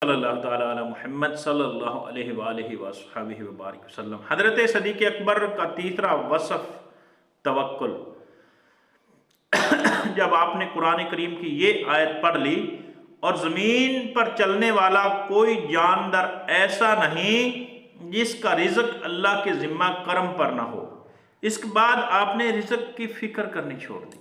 सल्लल्लाहु ताला अला मुहम्मद सल्लल्लाहु अलैहि वालैहि वसहबिहि व बारिक वसल्लम। हज़रत सदीक़ अकबर का तीसरा वसफ़ तवक्कुल। जब आपने कुरान करीम की ये आयत पढ़ ली, और ज़मीन पर चलने वाला कोई जानदार ऐसा नहीं जिसका रिज़्क़ अल्लाह के ज़िम्मा करम पर ना हो, इसके बाद आपने रिज़्क़ की फ़िक्र करनी छोड़ दी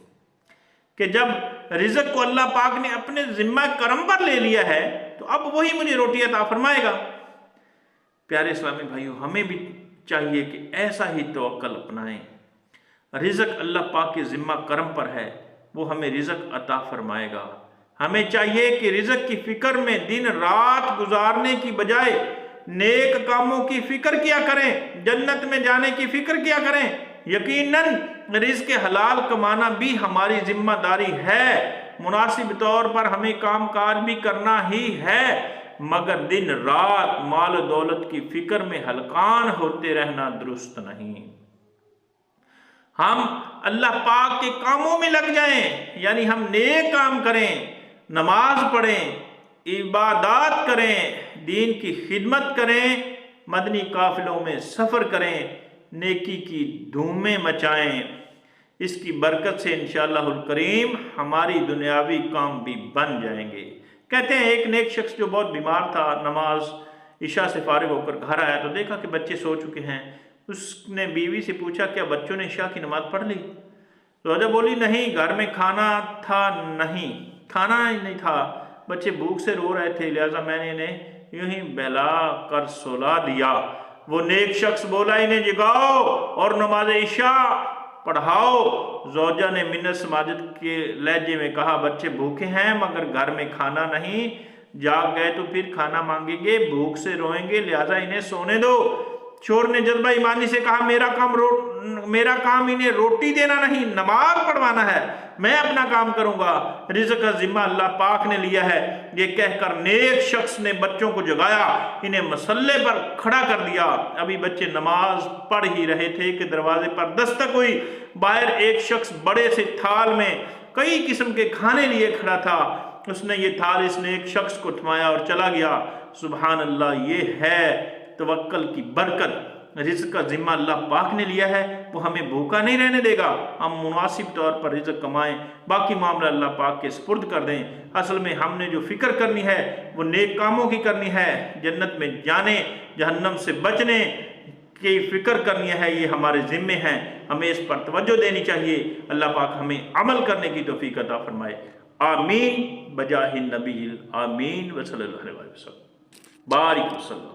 कि जब रिज़्क़ को अल्लाह पाक ने अपने ज़िम्मा करम पर ले लिया है तो अब वही मुझे रोटी अता फरमाएगा। प्यारे इस्लामी भाइयों, हमें भी चाहिए कि ऐसा ही तवक्कुल अपनाएं। रिज़्क़ अल्लाह पाक के ज़िम्मा करम पर है, वो हमें रिज़्क़ अता फरमाएगा। हमें चाहिए कि रिज़्क़ की फ़िक्र में दिन रात गुजारने की बजाय नेक कामों की फ़िक्र किया करें, जन्नत में जाने की फ़िक्र किया करें। यकीनन रिज़्क़ हलाल कमाना भी हमारी जिम्मेदारी है, मुनासिब तौर पर हमें काम काज भी करना ही है, मगर दिन रात माल दौलत की फ़िक्र में हलकान होते रहना दुरुस्त नहीं। हम अल्लाह पाक के कामों में लग जाएं, यानी हम नेक काम करें, नमाज पढ़ें, इबादत करें, दीन की खिदमत करें, मदनी काफिलों में सफ़र करें, नेकी की धूमें मचाएं। इसकी बरकत से इंशाअल्लाहुल करीम हमारी दुनियावी काम भी बन जाएंगे। कहते हैं एक नेक शख्स जो बहुत बीमार था, नमाज इशा से फारिग होकर घर आया तो देखा कि बच्चे सो चुके हैं। उसने बीवी से पूछा, क्या बच्चों ने इशा की नमाज पढ़ ली? रोजा बोली, नहीं, घर में खाना था, नहीं, खाना ही नहीं था, बच्चे भूख से रो रहे थे, लिहाजा मैंने इन्हें यूं ही बहला कर सुला दिया। वो नेक शख्स बोला, इन्हें जगाओ और नमाज इशा पढ़ाओ। ज़ौजा ने मिन्नत समाजत के लहजे में कहा, बच्चे भूखे हैं मगर घर में खाना नहीं, जाग गए तो फिर खाना मांगेंगे, भूख से रोएंगे, लिहाजा इन्हें सोने दो। चोर ने जज्बा ईमानी से कहा, मेरा काम इन्हें रोटी देना नहीं, नमाज पढ़वाना है, मैं अपना काम करूंगा, रिज़्क़ का जिम्मा अल्लाह पाक ने लिया है। ये कहकर नेक शख्स ने बच्चों को जगाया, इन्हें मसल्ले पर खड़ा कर दिया। अभी बच्चे नमाज पढ़ ही रहे थे कि दरवाजे पर दस्तक हुई। बाहर एक शख्स बड़े से थाल में कई किस्म के खाने लिए खड़ा था। उसने ये थाल इस नेक शख्स को थमाया और चला गया। सुभान अल्लाह, ये है तवक्कुल की बरकत। रिज़्क़ का जिम्मा अल्लाह पाक ने लिया है, वो हमें भूखा नहीं रहने देगा। हम मुनासिब तौर पर रिज़्क़ कमाएं, बाकी मामला अल्लाह पाक के सुपुर्द कर दें। असल में हमने जो फ़िक्र करनी है वो नेक कामों की करनी है, जन्नत में जाने, जहन्नम से बचने की फ़िक्र करनी है, ये हमारे ज़िम्मे हैं, हमें इस पर तवज्जो देनी चाहिए। अल्लाह पाक हमें अमल करने की तौफ़ीक़ अता फरमाए। आमीन बजाहिन नबील आमीन व सल्लल्लाहु अलैहि वसल्लम बारिक वसल्लम।